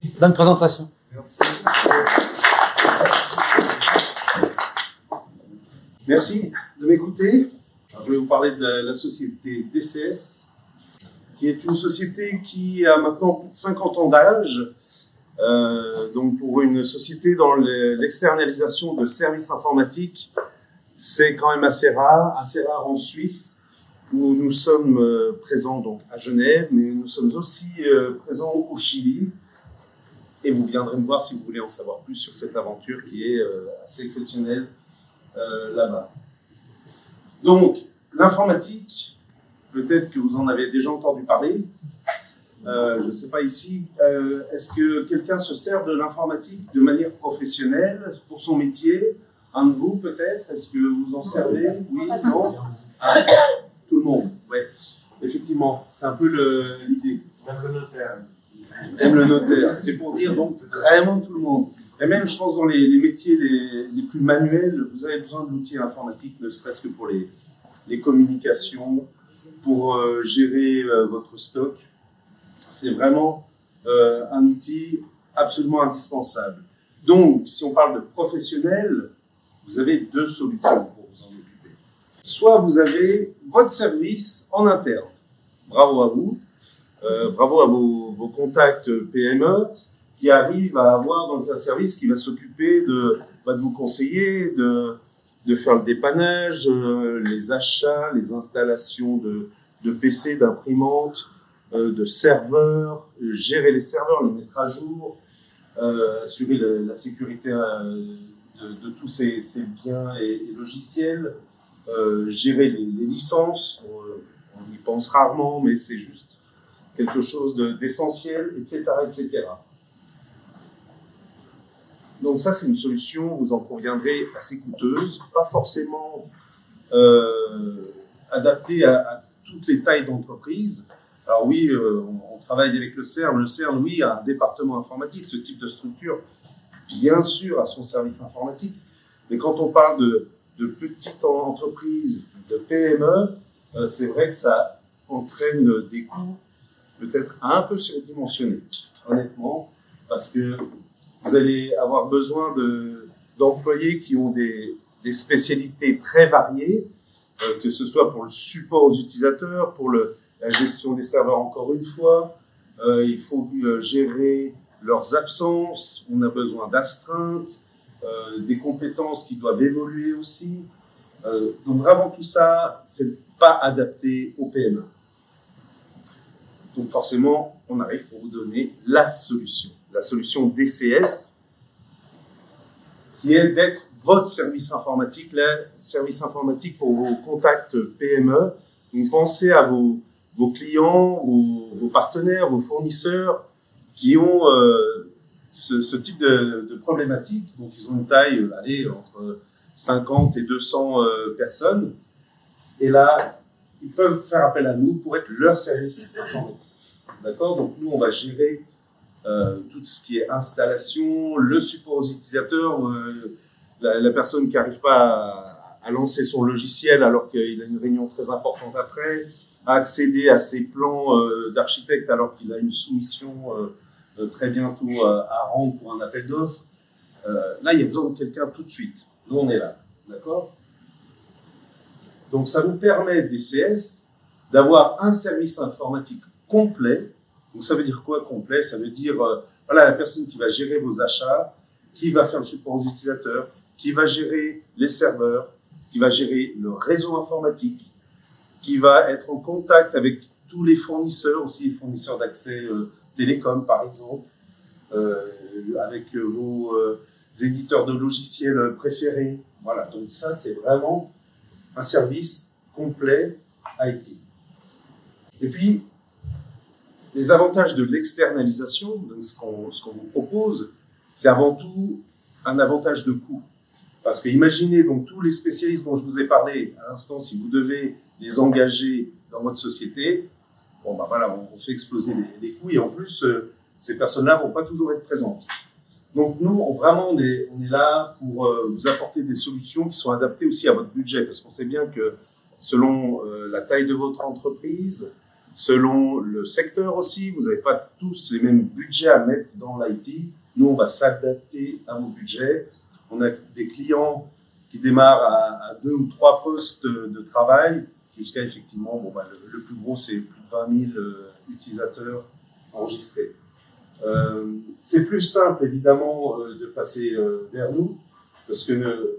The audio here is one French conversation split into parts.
Bonne présentation. Merci. Merci de m'écouter. Alors, je vais vous parler de la société DCS, qui est une société qui a maintenant plus de 50 ans d'âge. Donc pour une société dans l'externalisation de services informatiques, c'est quand même assez rare en Suisse, où nous sommes présents donc à Genève, mais nous sommes aussi présents au Chili. Et vous viendrez me voir si vous voulez en savoir plus sur cette aventure qui est assez exceptionnelle là-bas. Donc, l'informatique, peut-être que vous en avez déjà entendu parler. Je ne sais pas ici, est-ce que quelqu'un se sert de l'informatique de manière professionnelle pour son métier? Un de vous peut-être? Est-ce que vous en servez? Oui? Non? Ah, tout le monde, oui. Effectivement, c'est un peu l'idée. Même le notaire. Même le notaire, c'est pour dire donc vraiment tout le monde. Et même, je pense, dans les métiers les plus manuels, vous avez besoin de l'outil informatique, ne serait-ce que pour les communications, pour gérer votre stock. C'est vraiment un outil absolument indispensable. Donc, si on parle de professionnel, vous avez deux solutions pour vous en occuper. Soit vous avez votre service en interne. Bravo à vous. Bravo à vos contacts PME qui arrivent à avoir donc un service qui va s'occuper de vous conseiller, de faire le dépannage, les achats, les installations de PC, d'imprimantes, de serveurs, gérer les serveurs, les mettre à jour, assurer la sécurité de tous ces biens et logiciels, gérer les licences. On y pense rarement, mais c'est juste quelque chose d'essentiel, etc., etc. Donc ça, c'est une solution, vous en conviendrez, assez coûteuse, pas forcément adaptée à toutes les tailles d'entreprise. Alors oui, on travaille avec le CERN. Le CERN, oui, a un département informatique, ce type de structure, bien sûr, a son service informatique. Mais quand on parle de petites entreprises, de PME, c'est vrai que ça entraîne des coûts peut-être un peu surdimensionné, honnêtement, parce que vous allez avoir besoin d'employés qui ont des spécialités très variées, que ce soit pour le support aux utilisateurs, pour la gestion des serveurs encore une fois, il faut gérer leurs absences, on a besoin d'astreintes, des compétences qui doivent évoluer aussi. Donc vraiment tout ça, c'est pas adapté aux PME. Donc forcément, on arrive pour vous donner la solution DCS, qui est d'être votre service informatique, le service informatique pour vos contacts PME. Donc pensez à vos clients, vos partenaires, vos fournisseurs qui ont ce type de problématique. Donc ils ont une taille, entre 50 et 200 personnes. Et là, ils peuvent faire appel à nous pour être leur service informatique. D'accord? Donc nous, on va gérer tout ce qui est installation, le support aux utilisateurs, la personne qui n'arrive pas à lancer son logiciel alors qu'il a une réunion très importante après, à accéder à ses plans d'architecte alors qu'il a une soumission très bientôt à rendre pour un appel d'offres. Là, il y a besoin de quelqu'un tout de suite. Nous, on est là. D'accord? Donc ça vous permet, DCS, d'avoir un service informatique complet. Donc ça veut dire quoi complet? Ça veut dire voilà, la personne qui va gérer vos achats, qui va faire le support aux utilisateurs, qui va gérer les serveurs, qui va gérer le réseau informatique, qui va être en contact avec tous les fournisseurs, aussi les fournisseurs d'accès télécom par exemple, avec vos éditeurs de logiciels préférés. Voilà, donc ça c'est vraiment un service complet IT. Et puis, les avantages de l'externalisation, donc ce qu'on vous propose, c'est avant tout un avantage de coût. Parce que imaginez donc tous les spécialistes dont je vous ai parlé à l'instant, si vous devez les engager dans votre société, bon ben voilà, on fait exploser les coûts et en plus, ces personnes-là vont pas toujours être présentes. Donc nous, on est là pour vous apporter des solutions qui sont adaptées aussi à votre budget, parce qu'on sait bien que selon la taille de votre entreprise, selon le secteur aussi. Vous n'avez pas tous les mêmes budgets à mettre dans l'IT. Nous, on va s'adapter à vos budgets. On a des clients qui démarrent à 2 ou 3 postes de travail, jusqu'à effectivement, le plus gros, c'est plus de 20 000 utilisateurs enregistrés. C'est plus simple, évidemment, de passer vers nous, parce que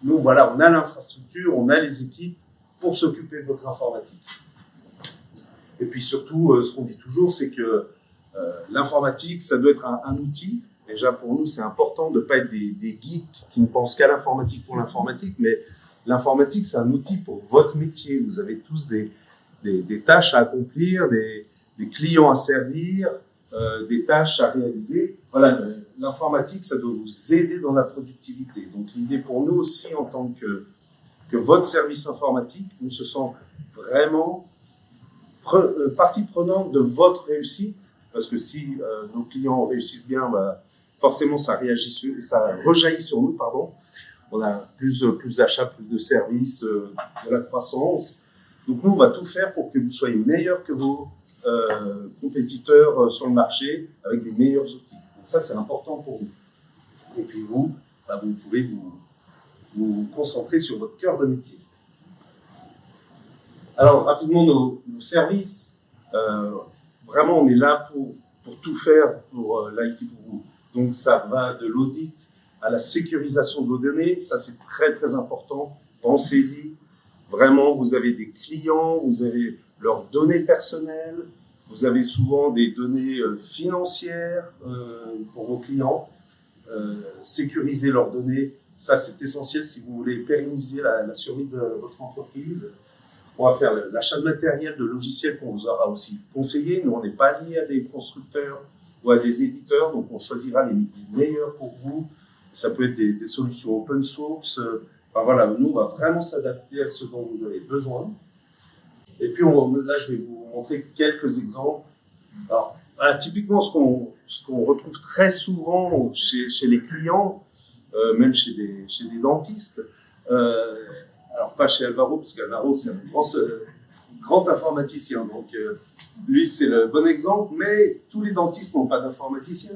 nous, voilà, on a l'infrastructure, on a les équipes pour s'occuper de votre informatique. Et puis surtout, ce qu'on dit toujours, c'est que l'informatique, ça doit être un outil. Déjà, pour nous, c'est important de ne pas être des geeks qui ne pensent qu'à l'informatique pour l'informatique, mais l'informatique, c'est un outil pour votre métier. Vous avez tous des tâches à accomplir, des clients à servir, des tâches à réaliser. Voilà, l'informatique, ça doit vous aider dans la productivité. Donc, l'idée pour nous aussi, en tant que votre service informatique, on se sent vraiment partie prenante de votre réussite, parce que si nos clients réussissent bien, forcément, ça rejaillit sur nous, pardon. On a plus d'achats, plus de services, de la croissance. Donc, nous, on va tout faire pour que vous soyez meilleurs que vos compétiteurs sur le marché avec des meilleurs outils. Donc, ça, c'est important pour nous. Et puis, vous pouvez vous concentrer sur votre cœur de métier. Alors, rapidement, nos services, vraiment, on est là pour tout faire pour l'IT pour vous. Donc, ça va de l'audit à la sécurisation de vos données. Ça, c'est très, très important. Pensez-y. Vraiment, vous avez des clients, vous avez leurs données personnelles, vous avez souvent des données financières pour vos clients. Sécuriser leurs données, ça, c'est essentiel si vous voulez pérenniser la survie de votre entreprise. On va faire l'achat de matériel, de logiciels qu'on vous aura aussi conseillé. Nous, on n'est pas lié à des constructeurs ou à des éditeurs, donc on choisira les meilleurs pour vous. Ça peut être des solutions open source. Enfin, voilà, nous, on va vraiment s'adapter à ce dont vous avez besoin. Et puis, là, je vais vous montrer quelques exemples. Alors, voilà, typiquement, ce qu'on retrouve très souvent chez les clients, même chez des dentistes, alors pas chez Alvaro, parce qu'Alvaro, c'est un grand informaticien. Donc, lui, c'est le bon exemple, mais tous les dentistes n'ont pas d'informaticien.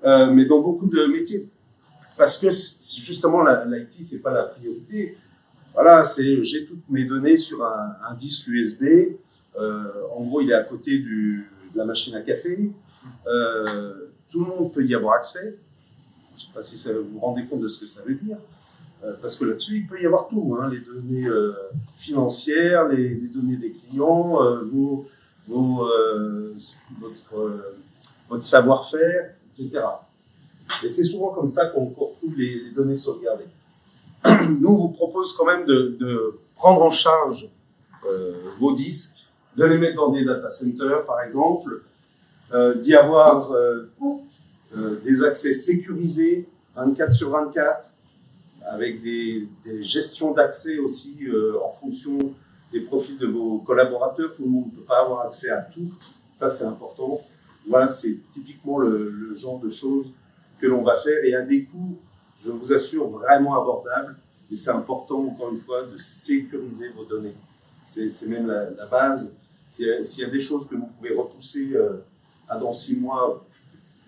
Mais dans beaucoup de métiers. Parce que si justement l'IT, c'est pas la priorité. Voilà, j'ai toutes mes données sur un disque USB. En gros, il est à côté de la machine à café. Tout le monde peut y avoir accès. Je ne sais pas si vous vous rendez compte de ce que ça veut dire. Parce que là-dessus, il peut y avoir tout, hein, les données financières, les données des clients, votre savoir-faire, etc. Et c'est souvent comme ça qu'on retrouve les données sauvegardées. Nous, on vous propose quand même de prendre en charge vos disques, de les mettre dans des data centers, par exemple, d'y avoir des accès sécurisés, 24 sur 24, avec des gestions d'accès aussi en fonction des profils de vos collaborateurs. Tout le monde ne peut pas avoir accès à tout. Ça, c'est important. Voilà, c'est typiquement le genre de choses que l'on va faire et à des coûts, je vous assure, vraiment abordables. Et c'est important, encore une fois, de sécuriser vos données. C'est même la base. S'il y a des choses que vous pouvez repousser dans 6 mois,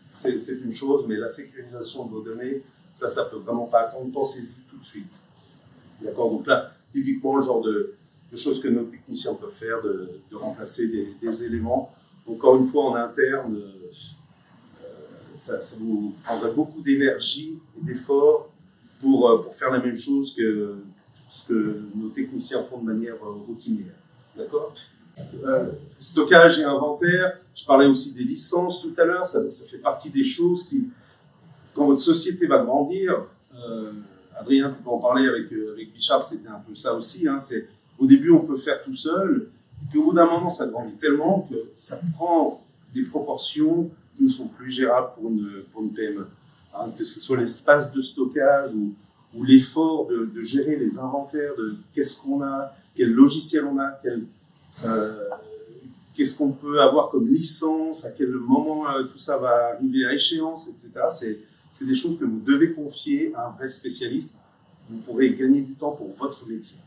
c'est une chose, mais la sécurisation de vos données, ça peut vraiment pas attendre. Pensez-y tout de suite. D'accord? Donc là, typiquement, le genre de choses que nos techniciens peuvent faire, de remplacer des éléments. Encore une fois, en interne, ça vous prendrait beaucoup d'énergie et d'efforts pour faire la même chose que ce que nos techniciens font de manière routinière. D'accord? Stockage et inventaire, je parlais aussi des licences tout à l'heure, ça fait partie des choses qui, quand votre société va grandir, Adrien, tu peux en parler avec Bichard, c'était un peu ça aussi, hein, au début on peut faire tout seul, et puis au bout d'un moment ça grandit tellement que ça prend des proportions qui ne sont plus gérables pour une PME. Hein, que ce soit l'espace de stockage ou l'effort de gérer les inventaires de qu'est-ce qu'on a, quel logiciel on a, qu'est-ce qu'on peut avoir comme licence, à quel moment tout ça va arriver à échéance, etc. C'est des choses que vous devez confier à un vrai spécialiste. Vous pourrez gagner du temps pour votre métier.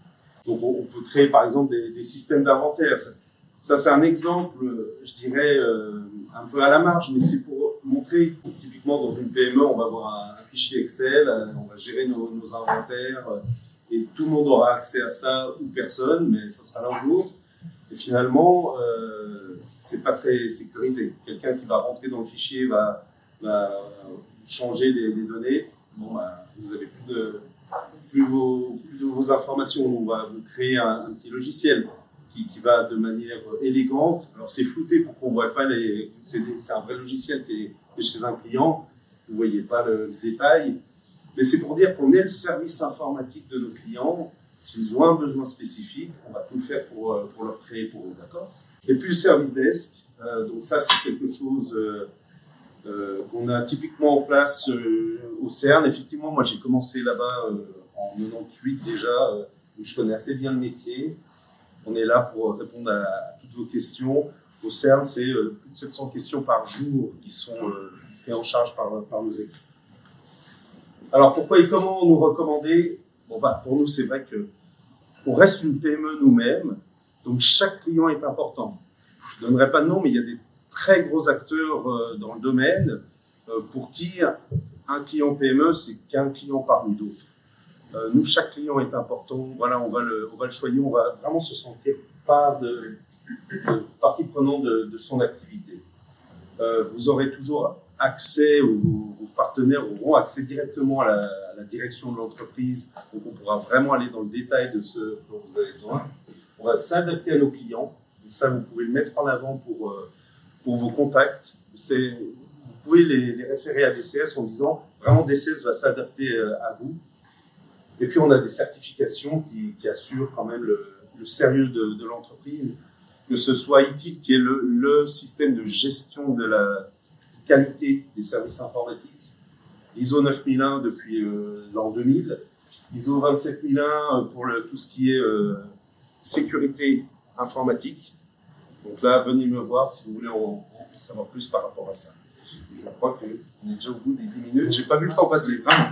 Donc on peut créer par exemple des systèmes d'inventaire. Ça, c'est un exemple, je dirais, un peu à la marge, mais c'est pour montrer, typiquement dans une PME, on va avoir un fichier Excel, on va gérer nos inventaires, et tout le monde aura accès à ça, ou personne, mais ça sera l'un ou l'autre. Et finalement, c'est pas très sécurisé. Quelqu'un qui va rentrer dans le fichier va changer les données. Bon, vous avez plus de vos informations. On va vous créer un petit logiciel qui va de manière élégante. Alors c'est flouté pour qu'on ne voit pas c'est un vrai logiciel qui est chez un client. Vous ne voyez pas le détail. Mais c'est pour dire qu'on est le service informatique de nos clients. S'ils ont un besoin spécifique, on va tout faire pour leur créer pour eux, d'accord ? Et puis le service desk, donc ça c'est quelque chose qu'on a typiquement en place au CERN. Effectivement, moi j'ai commencé là-bas en 98 déjà, où je connais assez bien le métier. On est là pour répondre à toutes vos questions. Au CERN, c'est plus de 700 questions par jour qui sont prises en charge par nos équipes. Alors pourquoi et comment nous recommander ? Bon, pour nous, c'est vrai qu'on reste une PME nous-mêmes, donc chaque client est important. Je ne donnerai pas de nom, mais il y a des très gros acteurs dans le domaine pour qui un client PME, c'est qu'un client parmi d'autres. Nous, chaque client est important. Voilà, on va le choyer, on va vraiment se sentir part de partie prenante de son activité. Vous aurez toujours accès, ou vos partenaires auront accès directement à la direction de l'entreprise, donc on pourra vraiment aller dans le détail de ce dont vous avez besoin. On va s'adapter à nos clients, donc ça vous pouvez le mettre en avant pour vos contacts. Vous pouvez les référer à DCS en disant vraiment DCS va s'adapter à vous. Et puis on a des certifications qui assurent quand même le sérieux de l'entreprise, que ce soit ITIL qui est le système de gestion de la qualité des services informatiques, ISO 9001 depuis l'an 2000, ISO 27001 pour tout ce qui est sécurité informatique. Donc là, venez me voir si vous voulez en savoir plus par rapport à ça. Je crois qu'on est déjà au bout des 10 minutes. J'ai pas vu le temps passer, vraiment.